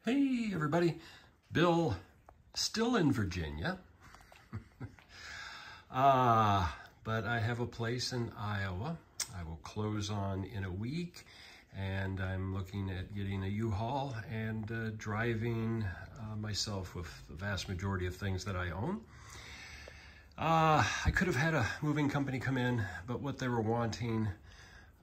Hey everybody, Bill, still in Virginia, but I have a place in Iowa. I will close on in a week, and I'm looking at getting a U-Haul and driving myself with the vast majority of things that I own. I could have had a moving company come in, but what they were wanting,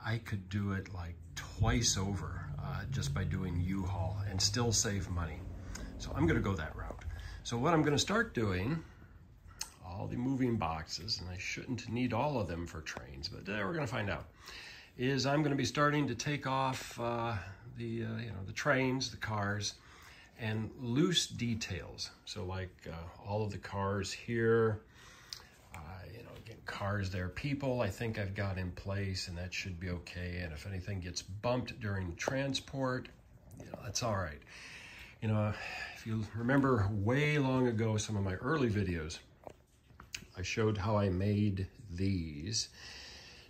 I could do it like twice over just by doing U-Haul and still save money. So I'm gonna go that route. So what I'm gonna start doing, all the moving boxes, and I shouldn't need all of them for trains, but we're gonna find out, is I'm gonna be starting to take off the trains, the cars, and loose details. So like all of the cars here, cars there, people I think I've got in place, and that should be okay. And if anything gets bumped during transport, that's all right. If you remember way long ago, some of my early videos, I showed how I made these.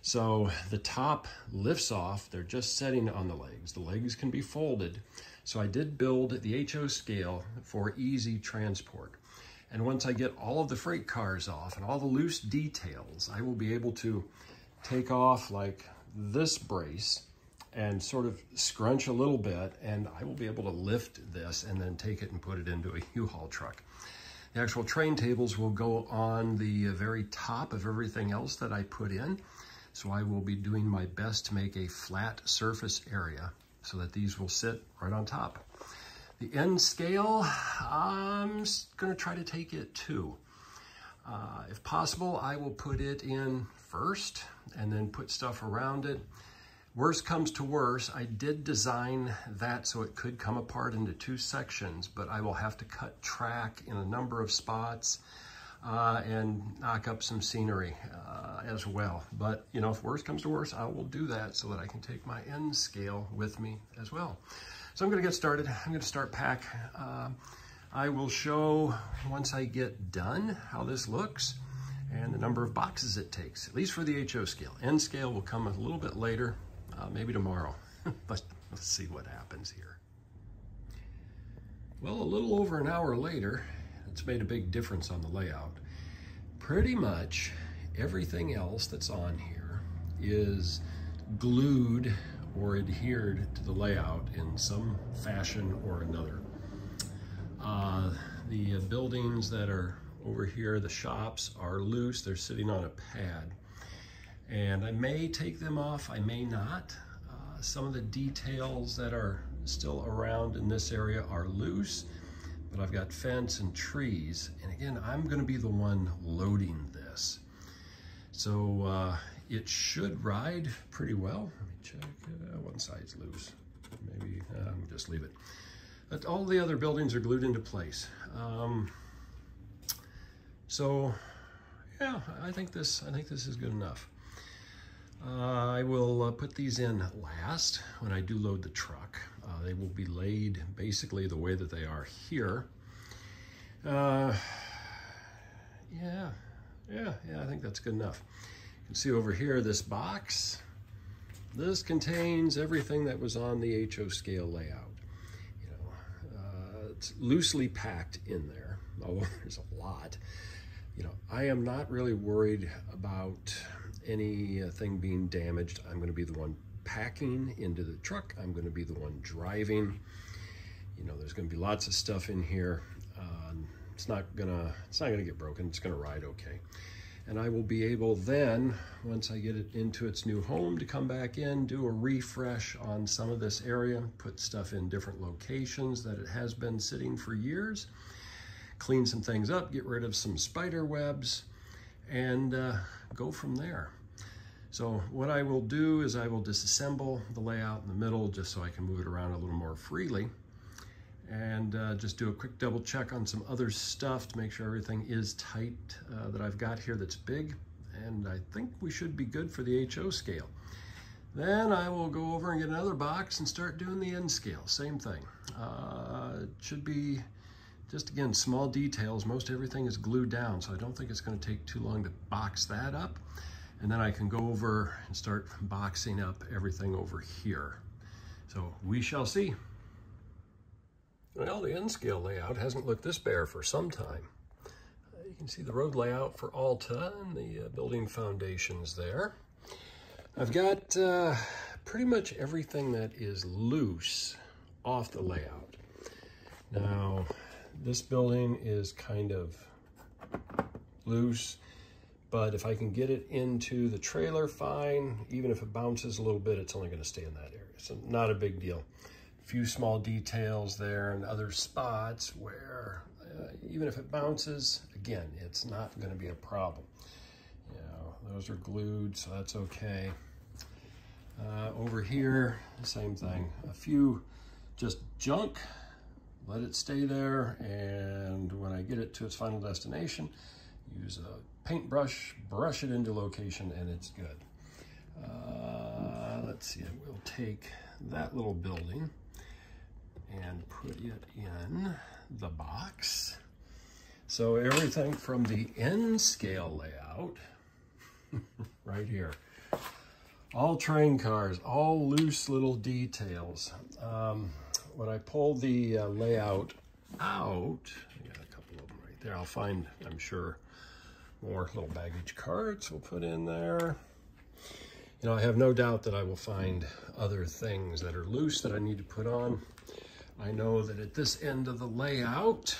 So the top lifts off, they're just setting on the legs. The legs can be folded. So I did build the HO scale for easy transport. And once I get all of the freight cars off and all the loose details, I will be able to take off like this brace and sort of scrunch a little bit, and I will be able to lift this and then take it and put it into a U-Haul truck. The actual train tables will go on the very top of everything else that I put in. So I will be doing my best to make a flat surface area so that these will sit right on top. The end scale, I'm gonna try to take it too. If possible, I will put it in first and then put stuff around it. Worst comes to worst, I did design that so it could come apart into two sections, but I will have to cut track in a number of spots and knock up some scenery as well. But if worst comes to worst, I will do that so that I can take my end scale with me as well. So I'm gonna get started. I'm gonna start pack. I will show once I get done how this looks and the number of boxes it takes, at least for the HO scale. End scale will come a little bit later, maybe tomorrow, but let's see what happens here. Well, a little over an hour later, it's made a big difference on the layout. Pretty much everything else that's on here is glued or adhered to the layout in some fashion or another. The buildings that are over here, the shops, are loose. They're sitting on a pad. And I may take them off, I may not. Some of the details that are still around in this area are loose, but I've got fence and trees. And again, I'm gonna be the one loading this. So it should ride pretty well. Let me check, one side's loose. Maybe, I'll just leave it. But all the other buildings are glued into place. So yeah, I think this is good enough. I will put these in last when I do load the truck. They will be laid basically the way that they are here. Yeah, I think that's good enough. You can see over here, this box, this contains everything that was on the HO scale layout. It's loosely packed in there, although there's a lot. I am not really worried about anything being damaged. I'm gonna be the one packing into the truck. I'm gonna be the one driving. There's gonna be lots of stuff in here. It's not gonna get broken. It's gonna ride okay. And I will be able then, once I get it into its new home, to come back in, do a refresh on some of this area, put stuff in different locations that it has been sitting for years, clean some things up, get rid of some spider webs, and go from there. So what I will do is I will disassemble the layout in the middle just so I can move it around a little more freely, and just do a quick double check on some other stuff to make sure everything is tight that I've got here that's big, and I think we should be good for the HO scale. Then I will go over and get another box and start doing the end scale, same thing. It should be just, again, small details. Most everything is glued down, so I don't think it's gonna take too long to box that up, and then I can go over and start boxing up everything over here. So we shall see. Well, the end scale layout hasn't looked this bare for some time. You can see the road layout for Alta and the building foundations there. I've got pretty much everything that is loose off the layout. Now, this building is kind of loose, but if I can get it into the trailer, fine. Even if it bounces a little bit, it's only going to stay in that area. So not a big deal. A few small details there and other spots where even if it bounces, again, it's not going to be a problem. You know, those are glued, so that's okay. Over here, same thing. A few just junk, let it stay there, and when I get it to its final destination, use a paintbrush, brush it into location, and it's good. Let's see, we'll take that little building and put it in the box. So everything from the end scale layout, right here, all train cars, all loose little details. When I pull the layout out, I got a couple of them right there. I'll find, I'm sure, more little baggage carts we'll put in there. You know, I have no doubt that I will find other things that are loose that I need to put on. I know that at this end of the layout,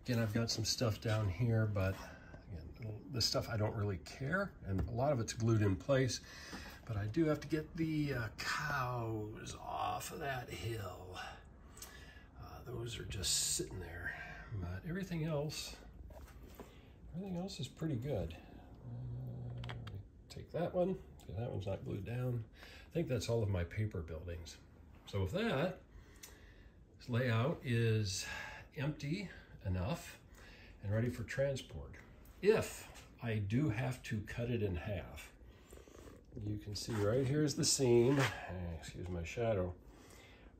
again, I've got some stuff down here, but again, this stuff I don't really care, and a lot of it's glued in place, but I do have to get the cows off of that hill. Those are just sitting there, but everything else is pretty good. Take that one, because that one's not glued down. I think that's all of my paper buildings. So with that, this layout is empty enough and ready for transport. If I do have to cut it in half, you can see right here is the seam, excuse my shadow,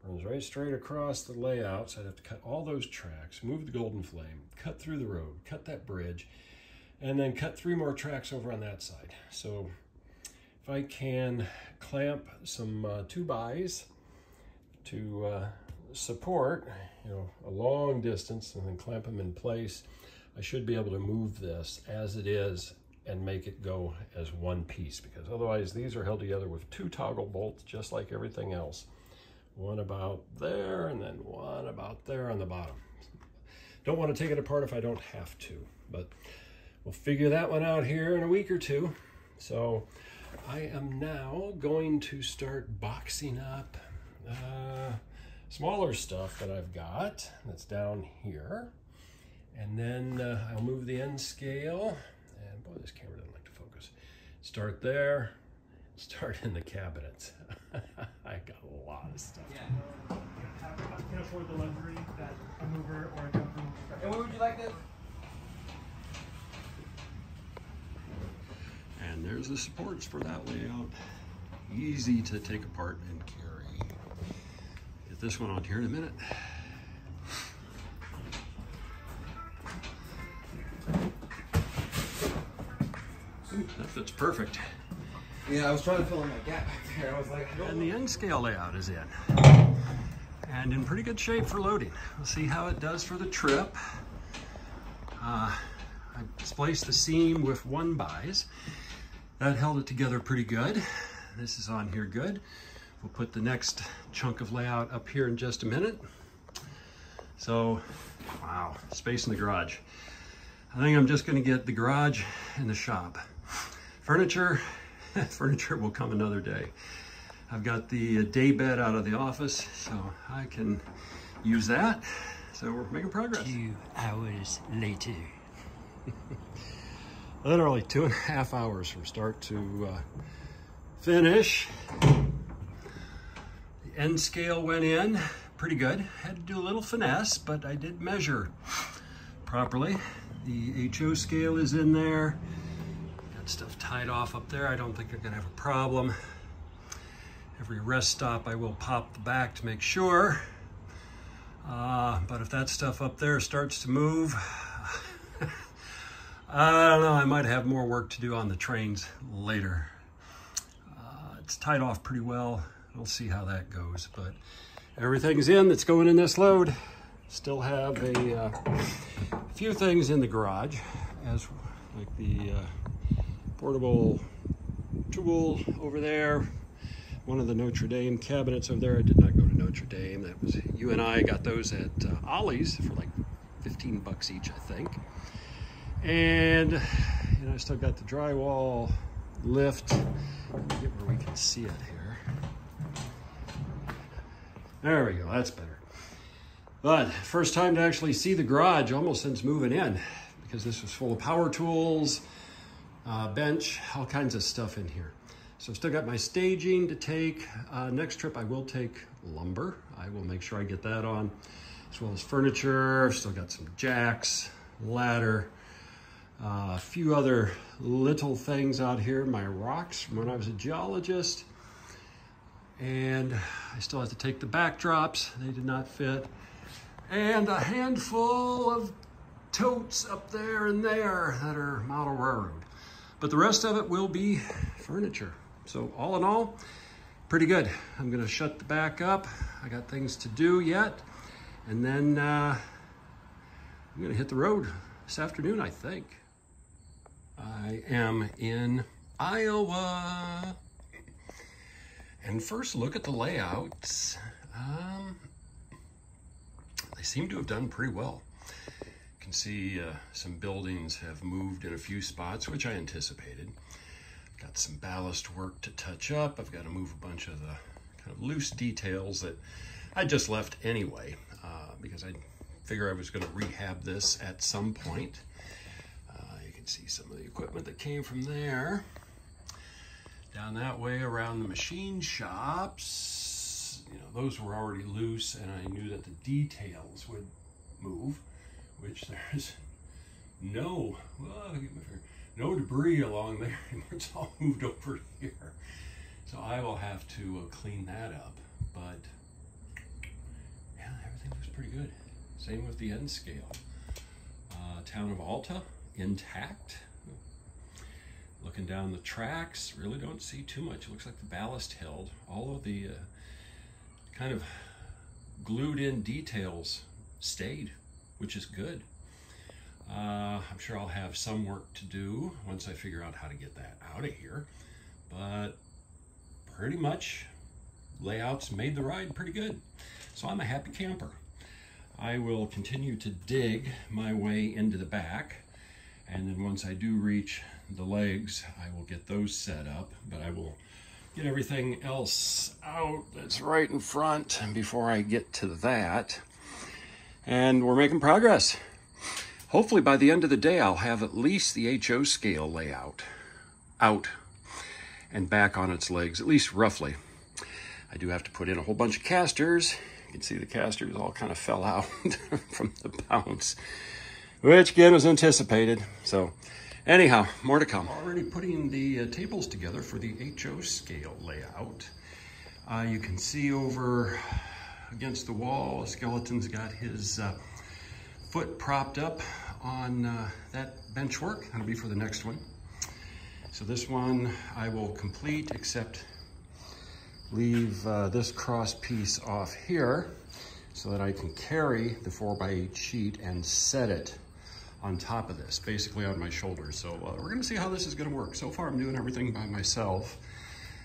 runs right straight across the layout, so I'd have to cut all those tracks, move the golden flame, cut through the road, cut that bridge, and then cut 3 more tracks over on that side. So if I can clamp some 2x to support, you know, a long distance and then clamp them in place, I should be able to move this as it is and make it go as one piece, because otherwise these are held together with 2 toggle bolts just like everything else. One about there and then one about there on the bottom. Don't want to take it apart if I don't have to, but we'll figure that one out here in a week or two. So I am now going to start boxing up smaller stuff that I've got that's down here. And then I'll move the end scale. And boy, this camera doesn't like to focus. Start there, start in the cabinets. I got a lot of stuff. Yeah. I can afford the luxury that a mover or a company. And where would you like this? And there's the supports for that layout. Easy to take apart and carry. Get this one on here in a minute. Ooh, that fits perfect. Yeah, I was trying to fill in that gap back there. I was like, And the end scale layout is in. And in pretty good shape for loading. We'll see how it does for the trip. I spliced the seam with 1x. That held it together pretty good. This is on here good. We'll put the next chunk of layout up here in just a minute. So, wow, space in the garage. I think I'm just gonna get the garage and the shop. Furniture will come another day. I've got the day bed out of the office, so I can use that. So we're making progress. 2 hours later. Literally 2.5 hours from start to finish. The end scale went in pretty good. Had to do a little finesse, but I did measure properly. The HO scale is in there. Got stuff tied off up there. I don't think they're gonna have a problem. Every rest stop I will pop the back to make sure. But if that stuff up there starts to move, I don't know, I might have more work to do on the trains later. It's tied off pretty well. We'll see how that goes, but Everything's in that's going in this load. Still have a few things in the garage, as like the portable tool over there. One of the Notre Dame cabinets over there. I did not go to Notre Dame. That was you and I got those at Ollie's for like 15 bucks each, I think. And you know, I still got the drywall lift. Let me get where we can see it here. There we go, that's better. But first time to actually see the garage almost since moving in, because this was full of power tools, bench, all kinds of stuff in here. So I've still got my staging to take. Next trip I will take lumber. I will make sure I get that on, as well as furniture. I've still got some jacks, ladder, a few other little things out here. My rocks from when I was a geologist. And I still have to take the backdrops. They did not fit. And a handful of totes up there and there that are model railroad. But the rest of it will be furniture. So all in all, pretty good. I'm gonna shut the back up. I got things to do yet. And then I'm gonna hit the road this afternoon, I think. I am in Iowa. And first look at the layouts. They seem to have done pretty well. You can see some buildings have moved in a few spots, which I anticipated. Got some ballast work to touch up. I've got to move a bunch of the kind of loose details that I just left anyway, because I figure I was going to rehab this at some point. You can see some of the equipment that came from there. Down that way around the machine shops, you know, those were already loose, and I knew that the details would move, which there's no debris along there. It's all moved over here. So I will have to clean that up, but yeah, everything looks pretty good. Same with the end scale. Town of Alta, intact. Looking down the tracks, really don't see too much. It looks like the ballast held. All of the kind of glued in details stayed, which is good. I'm sure I'll have some work to do once I figure out how to get that out of here. But pretty much layouts made the ride pretty good. So I'm a happy camper. I will continue to dig my way into the back. And then once I do reach the legs, I will get those set up, but I will get everything else out that's right in front before I get to that. And we're making progress. Hopefully by the end of the day, I'll have at least the HO scale layout out and back on its legs, at least roughly. I do have to put in a whole bunch of casters. You can see the casters all kind of fell out from the bounce, which again was anticipated. So anyhow, more to come. Already putting the tables together for the HO scale layout. You can see over against the wall, a skeleton's got his foot propped up on that bench work. That'll be for the next one. So this one I will complete, except leave this cross piece off here so that I can carry the 4x8 sheet and set it on top of this, basically on my shoulders. So we're gonna see how this is gonna work. So far I'm doing everything by myself,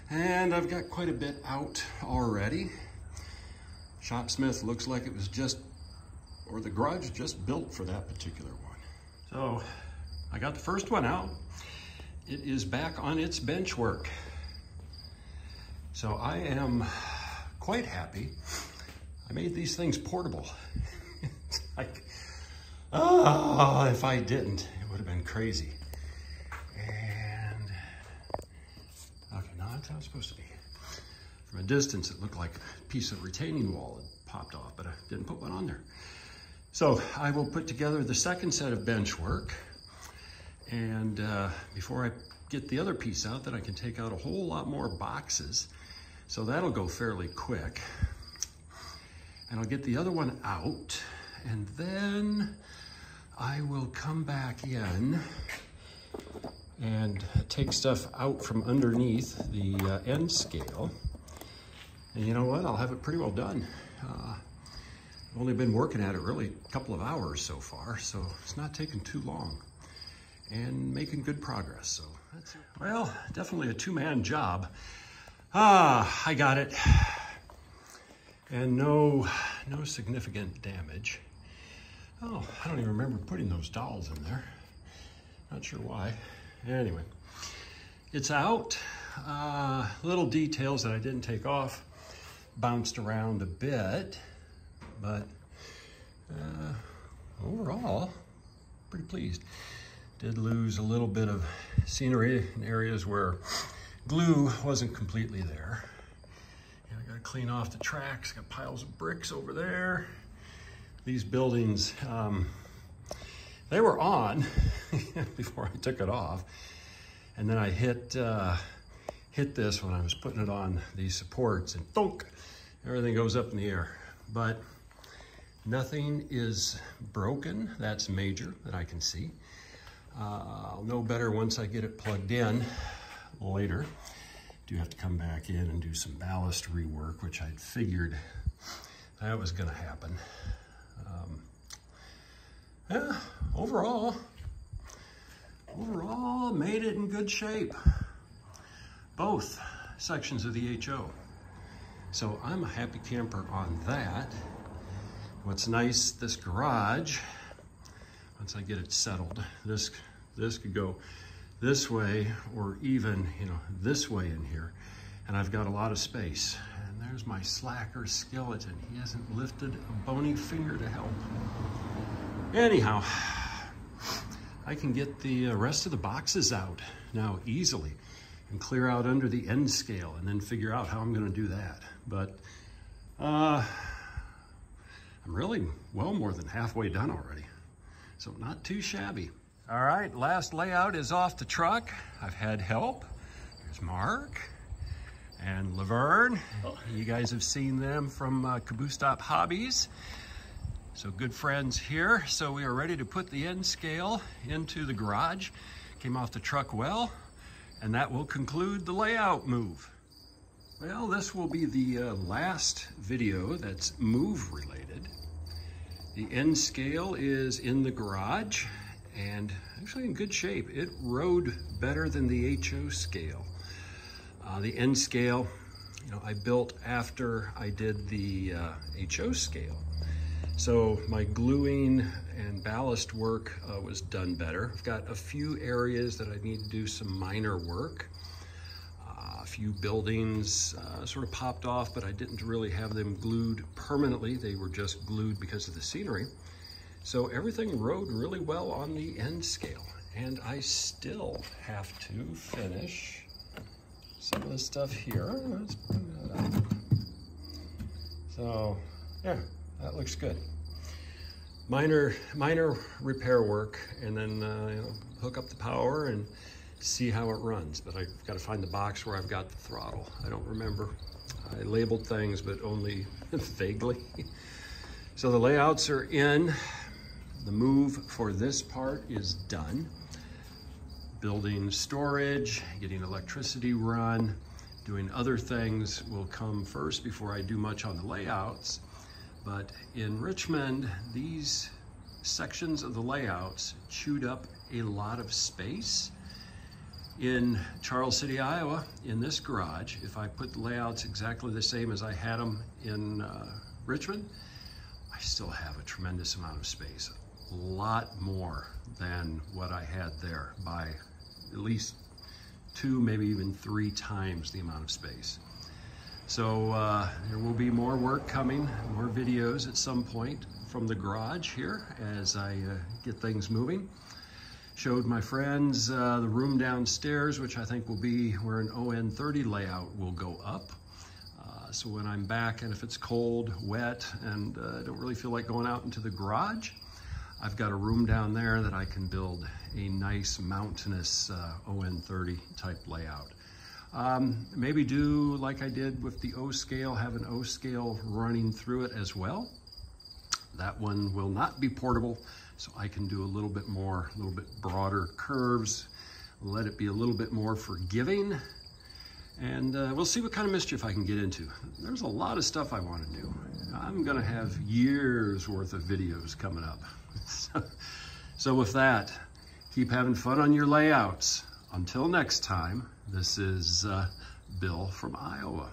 and I've got quite a bit out already. Shopsmith looks like it was just, or the garage just built for that particular one. So I got the first one out. It is back on its bench work. So I am quite happy. I made these things portable. It's like, oh, if I didn't, it would have been crazy. And, okay, no, that's how it's supposed to be. From a distance, it looked like a piece of retaining wall had popped off, but I didn't put one on there. So I will put together the second set of bench work. And before I get the other piece out, then I can take out a whole lot more boxes. So that'll go fairly quick. And I'll get the other one out, and then I will come back in and take stuff out from underneath the end scale. And you know what? I'll have it pretty well done. I've only been working at it really a couple of hours so far, so it's not taking too long and making good progress. So that's it. Well, definitely a two-man job. I got it. And no significant damage. Oh, I don't even remember putting those dowels in there. Not sure why. Anyway, it's out. Little details that I didn't take off bounced around a bit, but overall, pretty pleased. Did lose a little bit of scenery in areas where glue wasn't completely there. I gotta clean off the tracks, got piles of bricks over there. These buildings, they were on before I took it off. And then I hit this when I was putting it on these supports, and thunk, everything goes up in the air. But nothing is broken, that's major that I can see. I'll know better once I get it plugged in later. Do have to come back in and do some ballast rework, which I'd figured that was gonna happen. Yeah, overall, made it in good shape. Both sections of the HO. So I'm a happy camper on that. What's nice, this garage, once I get it settled, this could go this way or even, this way in here. And I've got a lot of space. And there's my slacker skeleton. He hasn't lifted a bony finger to help. Anyhow, I can get the rest of the boxes out now easily and clear out under the end scale and then figure out how I'm gonna do that. But I'm really well more than halfway done already. So not too shabby. All right, last layout is off the truck. I've had help. There's Mark and Laverne. You guys have seen them from Caboose Stop Hobbies. So good friends here. So we are ready to put the end scale into the garage. Came off the truck well, and that will conclude the layout move. Well, this will be the last video that's move related. The end scale is in the garage and actually in good shape. It rode better than the HO scale. The end scale, I built after I did the HO scale. So my gluing and ballast work was done better. I've got a few areas that I need to do some minor work. A few buildings sort of popped off, but I didn't really have them glued permanently. They were just glued because of the scenery. So everything rode really well on the end scale. And I still have to finish some of the stuff here. Let's bring that up. So yeah, that looks good. Minor repair work, and then hook up the power and see how it runs. But I've got to find the box where I've got the throttle. I don't remember. I labeled things, but only vaguely. So the layouts are in. The move for this part is done. Building storage, getting electricity run, doing other things will come first before I do much on the layouts. But in Richmond, these sections of the layouts chewed up a lot of space. In Charles City, Iowa, in this garage, if I put the layouts exactly the same as I had them in Richmond, I still have a tremendous amount of space. A lot more than what I had there by at least 2, maybe even 3 times the amount of space. So there will be more work coming, more videos at some point from the garage here as I get things moving. Showed my friends the room downstairs, which I think will be where an ON30 layout will go up. So when I'm back, and if it's cold, wet, and I don't really feel like going out into the garage, I've got a room down there that I can build a nice mountainous ON30 type layout. Maybe do like I did with the O scale, have an O scale running through it as well. That one will not be portable, so I can do a little bit more, a little bit broader curves, let it be a little bit more forgiving, and we'll see what kind of mischief I can get into. There's a lot of stuff I want to do. I'm gonna have years worth of videos coming up. So with that, keep having fun on your layouts. Until next time, this is Bill from Iowa.